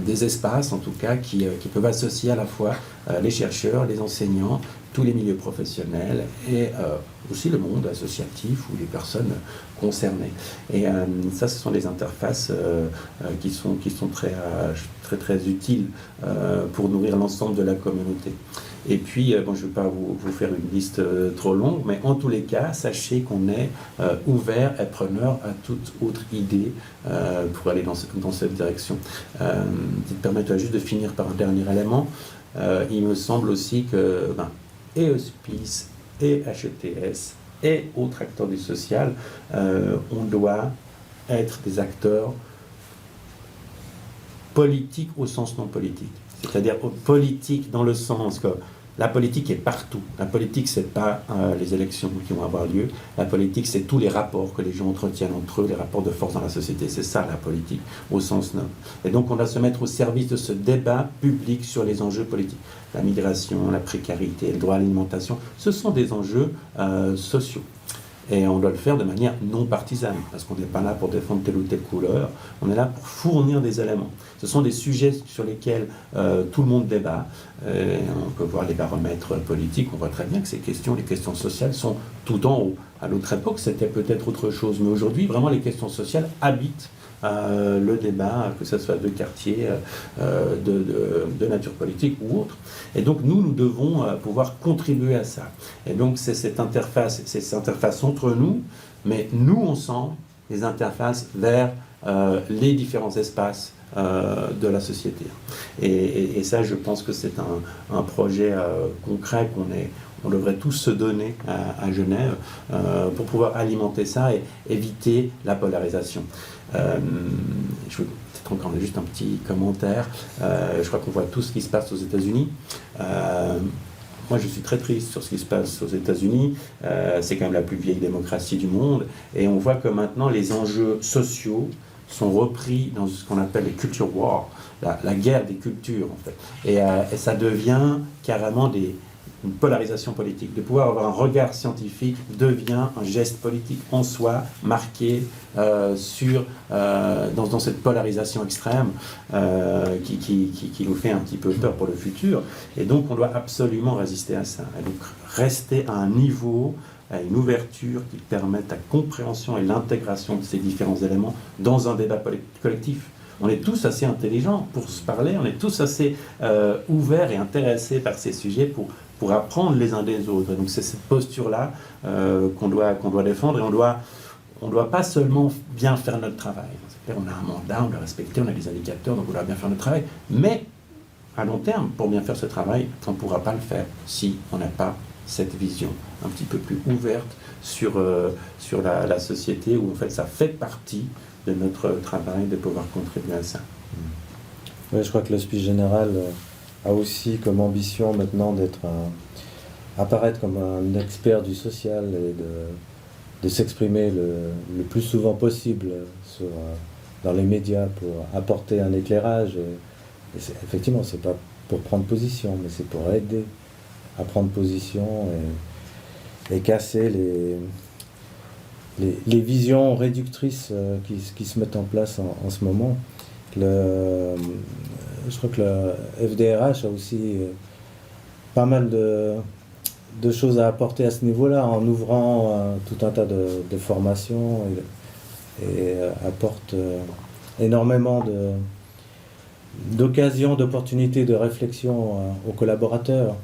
des espaces, en tout cas, qui peuvent associer à la fois les chercheurs, les enseignants, tous les milieux professionnels et aussi le monde associatif ou les personnes concernées. Et ça, ce sont des interfaces qui sont très, très, très utiles pour nourrir l'ensemble de la communauté. Et puis, je ne vais pas vous faire une liste trop longue, mais en tous les cas, sachez qu'on est ouvert et preneur à toute autre idée pour aller dans cette direction. Permettez-moi juste de finir par un dernier élément. Il me semble aussi que et Hospice, et HETS, et autres acteurs du social, on doit être des acteurs politiques au sens non politique. C'est-à-dire politique dans le sens que la politique est partout. La politique, ce n'est pas les élections qui vont avoir lieu. La politique, c'est tous les rapports que les gens entretiennent entre eux, les rapports de force dans la société. C'est ça, la politique, au sens noble. Et donc, on doit se mettre au service de ce débat public sur les enjeux politiques. La migration, la précarité, le droit à l'alimentation, ce sont des enjeux sociaux. Et on doit le faire de manière non partisane, parce qu'on n'est pas là pour défendre telle ou telle couleur, on est là pour fournir des éléments. Ce sont des sujets sur lesquels tout le monde débat. On peut voir les baromètres politiques, on voit très bien que les questions sociales sont tout en haut. À l'autre époque, c'était peut-être autre chose, mais aujourd'hui, vraiment, les questions sociales habitent le débat, que ce soit de quartier, de nature politique ou autre. Et donc nous devons pouvoir contribuer à ça. Et donc c'est cette interface entre nous, mais nous ensemble, les interfaces vers les différents espaces de la société. Et ça, je pense que c'est un projet concret on devrait tous se donner à Genève pour pouvoir alimenter ça et éviter la polarisation. Je veux peut-être encore juste un petit commentaire. Je crois qu'on voit tout ce qui se passe aux États-Unis. Moi, je suis très triste sur ce qui se passe aux États-Unis. C'est quand même la plus vieille démocratie du monde. Et on voit que maintenant, les enjeux sociaux sont repris dans ce qu'on appelle les culture wars, la guerre des cultures, en fait. Et ça devient carrément une polarisation politique. De pouvoir avoir un regard scientifique devient un geste politique en soi, marqué dans cette polarisation extrême qui nous fait un petit peu peur pour le futur. Et donc, on doit absolument résister à ça. Et donc, rester à un niveau, à une ouverture qui permette la compréhension et l'intégration de ces différents éléments dans un débat collectif. On est tous assez intelligents pour se parler, on est tous assez ouverts et intéressés par ces sujets pour apprendre les uns des autres. Et donc c'est cette posture-là qu'on doit défendre, et on doit pas seulement bien faire notre travail. C'est-à-dire, on a un mandat, on doit respecter, on a des indicateurs, donc on doit bien faire notre travail. Mais à long terme, pour bien faire ce travail, on ne pourra pas le faire si on n'a pas cette vision un petit peu plus ouverte sur la société, où en fait ça fait partie de notre travail de pouvoir contribuer à ça. Oui, je crois que l'Hospice Général a aussi comme ambition maintenant apparaître comme un expert du social et de s'exprimer le plus souvent possible dans les médias pour apporter un éclairage. Et effectivement, c'est pas pour prendre position, mais c'est pour aider à prendre position et casser les visions réductrices qui se mettent en place en ce moment. Je crois que le FDRH a aussi pas mal de choses à apporter à ce niveau-là, en ouvrant tout un tas de formations et apporte énormément d'occasions, d'opportunités de réflexion aux collaborateurs.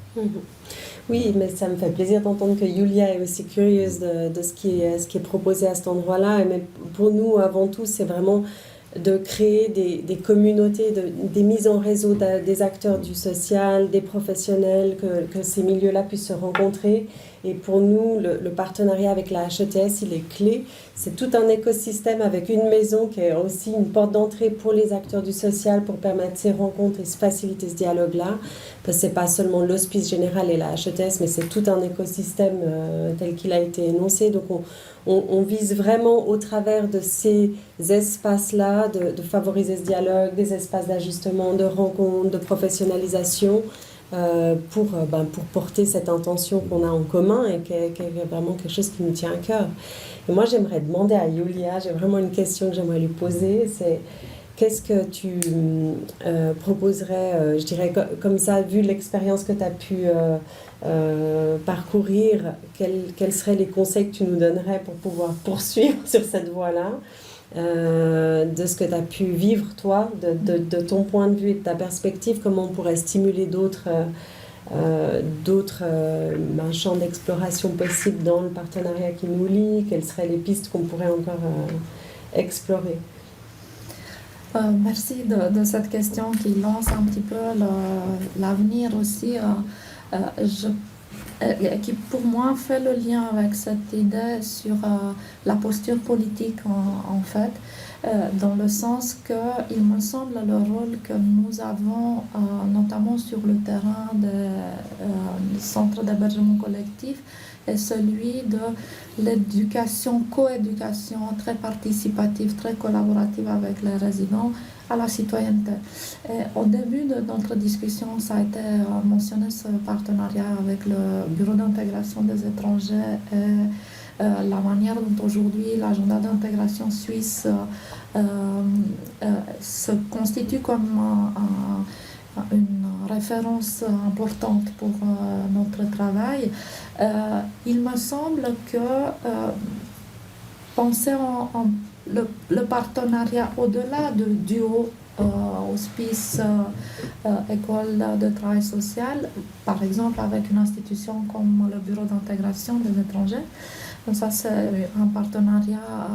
Oui, mais ça me fait plaisir d'entendre que Yulia est aussi curieuse de ce qui est proposé à cet endroit-là. Mais pour nous, avant tout, c'est vraiment de créer des communautés, des mises en réseau des acteurs du social, des professionnels, que ces milieux-là puissent se rencontrer. Et pour nous, le partenariat avec la HETS, il est clé. C'est tout un écosystème avec une maison qui est aussi une porte d'entrée pour les acteurs du social, pour permettre ces rencontres et faciliter ce dialogue-là. Parce que ce n'est pas seulement l'Hospice Général et la HETS, mais c'est tout un écosystème tel qu'il a été énoncé. Donc on vise vraiment au travers de ces espaces-là de favoriser ce dialogue, des espaces d'ajustement, de rencontres, de professionnalisation, pour porter cette intention qu'on a en commun et qui est vraiment quelque chose qui nous tient à cœur. Et moi, j'aimerais demander à Yulia, j'ai vraiment une question que j'aimerais lui poser, c'est qu'est-ce que tu proposerais, je dirais comme ça, vu l'expérience que tu as pu parcourir, quels seraient les conseils que tu nous donnerais pour pouvoir poursuivre sur cette voie-là, de ce que tu as pu vivre, toi, de ton point de vue et de ta perspective, comment on pourrait stimuler d'autres champs d'exploration possibles dans le partenariat qui nous lie, quelles seraient les pistes qu'on pourrait encore explorer. Merci de cette question qui lance un petit peu l'avenir aussi, qui pour moi fait le lien avec cette idée sur la posture politique en fait, dans le sens qu'il me semble le rôle que nous avons notamment sur le terrain des centres d'hébergement collectif est celui de l'éducation, coéducation très participative, très collaborative avec les résidents à la citoyenneté. Et au début de notre discussion, ça a été mentionné ce partenariat avec le Bureau d'intégration des étrangers et la manière dont aujourd'hui l'agenda d'intégration suisse se constitue comme une référence importante pour notre travail. Il me semble que penser le partenariat au-delà du duo hospice, école de travail social, par exemple avec une institution comme le Bureau d'intégration des étrangers. Donc ça, c'est un partenariat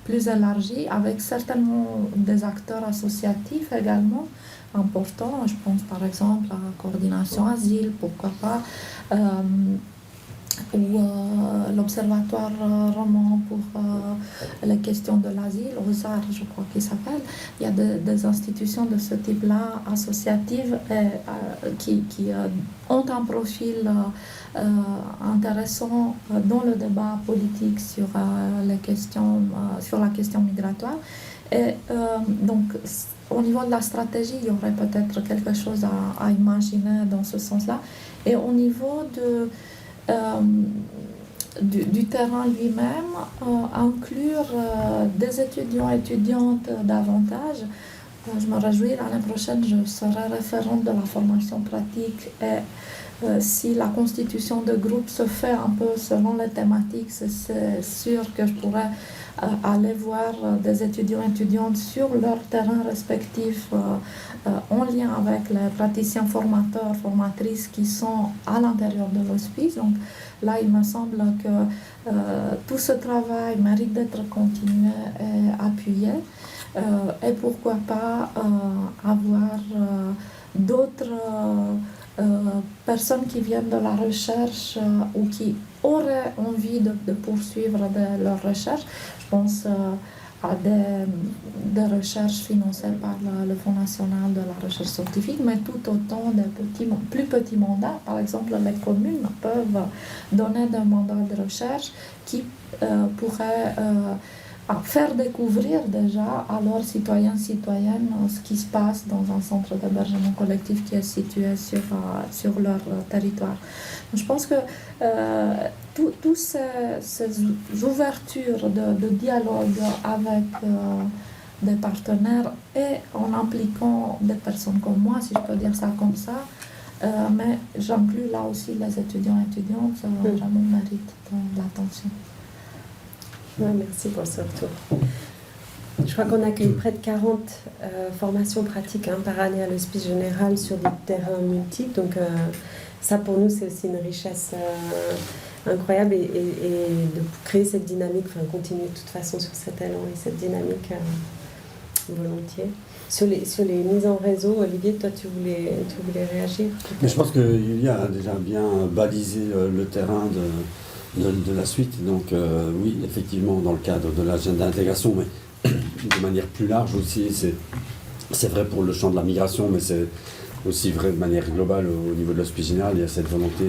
plus élargi avec certainement des acteurs associatifs également importants. Je pense par exemple à la coordination asile, pourquoi pas, ou l'Observatoire roman pour les questions de l'asile, OSAR, je crois qu'il s'appelle. Il y a des institutions de ce type-là, associatives, qui ont un profil intéressant dans le débat politique sur la question migratoire. Et donc, au niveau de la stratégie, il y aurait peut-être quelque chose à imaginer dans ce sens-là. Et au niveau du terrain lui-même, inclure des étudiants et étudiantes davantage. Je me réjouis, l'année prochaine, je serai référente de la formation pratique et si la constitution de groupe se fait un peu selon les thématiques, c'est sûr que je pourrais aller voir des étudiants et étudiantes sur leur terrain respectif en lien avec les praticiens formateurs, formatrices qui sont à l'intérieur de l'hospice. Donc là, il me semble que tout ce travail mérite d'être continué et appuyé. Et pourquoi pas avoir d'autres personnes qui viennent de la recherche ou qui auraient envie de poursuivre leur recherche. Je pense à des recherches financées par le Fonds national de la recherche scientifique, mais tout autant de plus petits mandats. Par exemple, les communes peuvent donner des mandats de recherche qui pourraient faire découvrir déjà à leurs citoyens, citoyennes ce qui se passe dans un centre d'hébergement collectif qui est situé sur leur territoire. Je pense que toutes ces ouvertures de dialogue avec des partenaires et en impliquant des personnes comme moi, si je peux dire ça comme ça, mais j'inclus là aussi les étudiants et étudiantes, vraiment méritent de l'attention. Ouais, merci pour ce retour. Je crois qu'on accueille près de 40 formations pratiques par année à l'Hospice Général sur des terrains multiples. Donc ça, pour nous, c'est aussi une richesse incroyable et de créer cette dynamique, continuer de toute façon sur cet élan et cette dynamique volontiers. Sur les mises en réseau, Olivier, toi, tu voulais réagir? Mais je pense que Yulia a déjà bien balisé le terrain de la suite. Donc oui, effectivement, dans le cadre de l'agenda d'intégration, mais de manière plus large aussi, c'est vrai pour le champ de la migration, mais c'est aussi vrai de manière globale au niveau de l'Hospice Général. Il y a cette volonté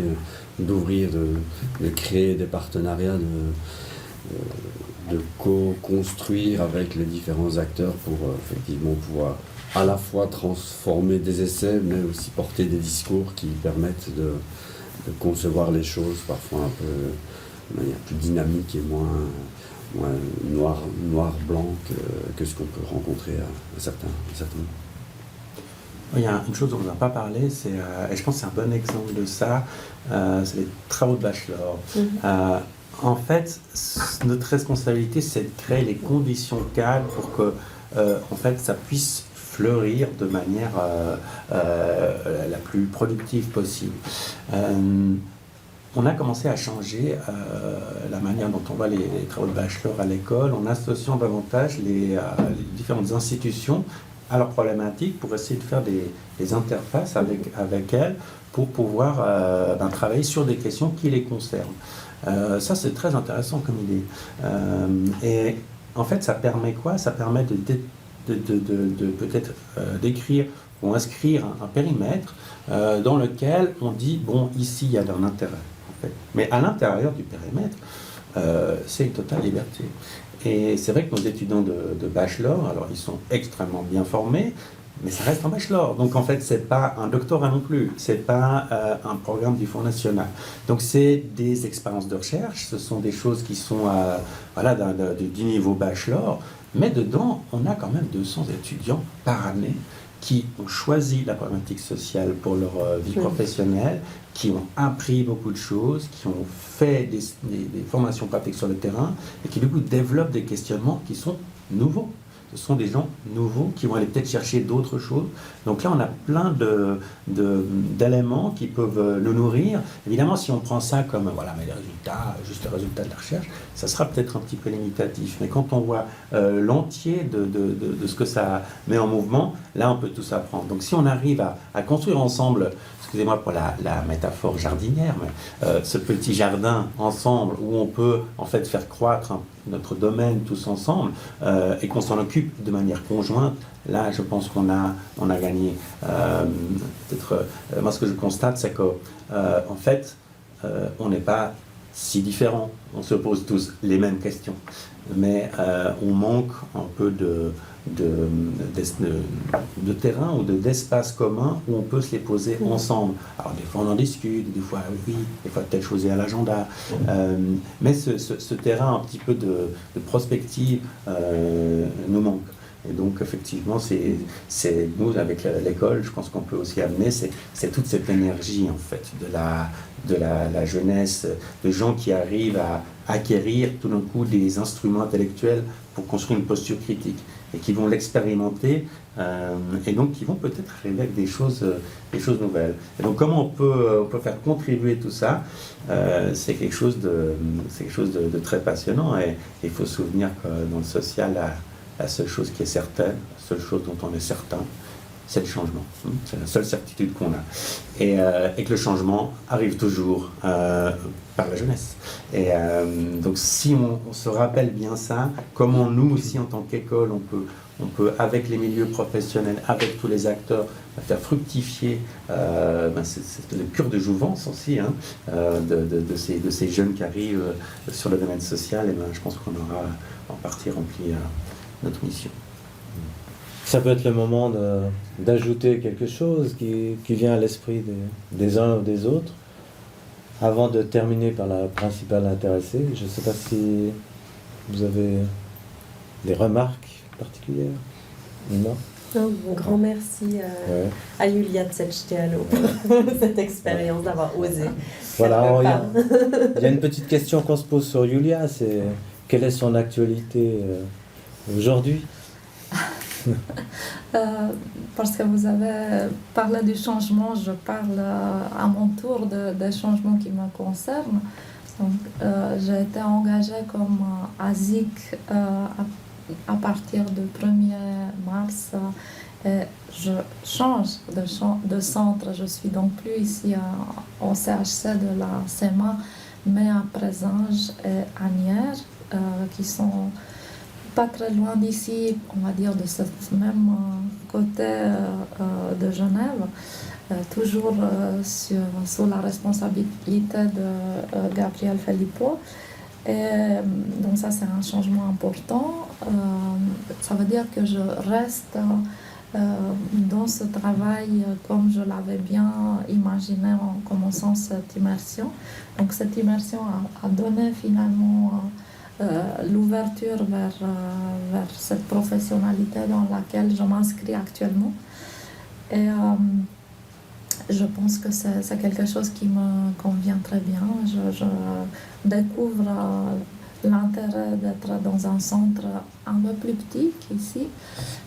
d'ouvrir, de créer des partenariats, de co-construire avec les différents acteurs pour effectivement pouvoir à la fois transformer des essais, mais aussi porter des discours qui permettent de concevoir les choses parfois un peu de manière plus dynamique et moins noir-blanc que ce qu'on peut rencontrer à certains moments. Il y a une chose dont on n'a pas parlé, et je pense que c'est un bon exemple de ça, c'est les travaux de bachelor. En fait, notre responsabilité, c'est de créer les conditions cadres pour que en fait, ça puisse fleurir de manière la plus productive possible. On a commencé à changer la manière dont on voit les travaux de bachelor à l'école en associant davantage les différentes institutions à leurs problématiques pour essayer de faire des interfaces avec elles pour pouvoir travailler sur des questions qui les concernent. Ça, c'est très intéressant comme idée. Et en fait, ça permet quoi? Ça permet de peut-être d'écrire ou inscrire un périmètre dans lequel on dit, bon, ici, il y a un intérêt. En fait. Mais à l'intérieur du périmètre, c'est une totale liberté. Et c'est vrai que nos étudiants de bachelor, alors ils sont extrêmement bien formés, mais ça reste un bachelor. Donc en fait, c'est pas un doctorat non plus, c'est pas un programme du Fonds national. Donc c'est des expériences de recherche, ce sont des choses qui sont du niveau bachelor, mais dedans, on a quand même 200 étudiants par année qui ont choisi la problématique sociale pour leur vie professionnelle, qui ont appris beaucoup de choses, qui ont fait des formations pratiques sur le terrain et qui du coup développent des questionnements qui sont nouveaux. Ce sont des gens nouveaux qui vont aller peut-être chercher d'autres choses. Donc là, on a plein d'éléments qui peuvent nous nourrir. Évidemment, si on prend ça comme, voilà, mais les résultats, juste le résultat de la recherche, ça sera peut-être un petit peu limitatif. Mais quand on voit l'entier de ce que ça met en mouvement, là, on peut tous apprendre. Donc si on arrive à construire ensemble, excusez-moi pour la métaphore jardinière, mais ce petit jardin ensemble où on peut en fait faire croître notre domaine tous ensemble et qu'on s'en occupe de manière conjointe, là je pense qu'on a gagné. Moi ce que je constate c'est que en fait on n'est pas si différents, on se pose tous les mêmes questions, mais on manque un peu de terrain ou d'espace commun où on peut se les poser ensemble. Alors des fois on en discute, des fois oui, des fois telle chose est à l'agenda, mais ce terrain un petit peu de prospective nous manque. Et donc effectivement, c'est nous avec l'école, je pense qu'on peut aussi amener, c'est toute cette énergie en fait de la jeunesse, de gens qui arrivent à acquérir tout d'un coup des instruments intellectuels pour construire une posture critique et qui vont l'expérimenter et donc qui vont peut-être arriver avec des choses nouvelles. Et donc comment on peut faire contribuer tout ça, c'est quelque chose de très passionnant et il faut se souvenir que dans le social, la seule chose qui est certaine, la seule chose dont on est certain, c'est le changement. C'est la seule certitude qu'on a. Et que le changement arrive toujours par la jeunesse. Et donc si on se rappelle bien ça, comment nous aussi en tant qu'école, on peut avec les milieux professionnels, avec tous les acteurs, faire fructifier c'est le cure de jouvence aussi de ces jeunes qui arrivent sur le domaine social. Et je pense qu'on aura en partie rempli notre mission. Ça peut être le moment d'ajouter quelque chose qui vient à l'esprit des uns ou des autres, avant de terminer par la principale intéressée. Je ne sais pas si vous avez des remarques particulières. Non? Un grand merci à Julia Tselchtialo pour cette expérience d'avoir osé. Voilà, il y a une petite question qu'on se pose sur Julia, c'est quelle est son actualité aujourd'hui? Parce que vous avez parlé du changement, je parle à mon tour des changements qui me concernent. Donc, j'ai été engagée comme ASIC à partir du 1er mars. Et je change de centre. Je suis donc plus ici au CHC de la CEMA, mais à Présange et Asnières, qui sont pas très loin d'ici, on va dire de ce même côté de Genève, toujours sous la responsabilité de Gabriel Filippo. Et donc ça c'est un changement important. Ça veut dire que je reste dans ce travail comme je l'avais bien imaginé en commençant cette immersion. Donc cette immersion a donné finalement l'ouverture vers cette professionnalité dans laquelle je m'inscris actuellement. Et je pense que c'est quelque chose qui me convient très bien. Je découvre l'intérêt d'être dans un centre un peu plus petit qu'ici,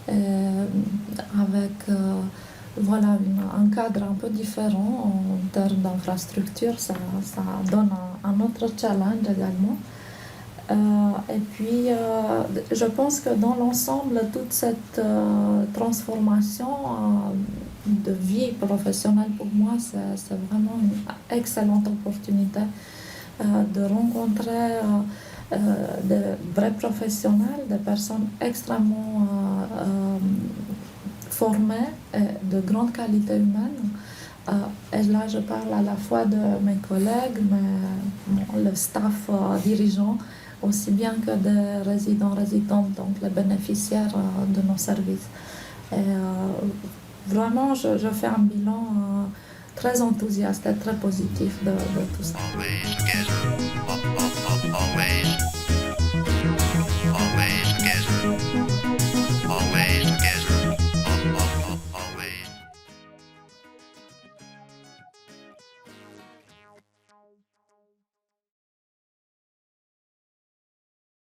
avec un cadre un peu différent en termes d'infrastructure. Ça donne un autre challenge également. Et puis, je pense que dans l'ensemble, toute cette transformation de vie professionnelle pour moi, c'est vraiment une excellente opportunité de rencontrer des vrais professionnels, des personnes extrêmement formées et de grande qualité humaine. Et là, je parle à la fois de mes collègues, mais le staff dirigeant, aussi bien que des résidents, résidentes, donc les bénéficiaires de nos services. Et vraiment, je fais un bilan très enthousiaste et très positif de tout ça.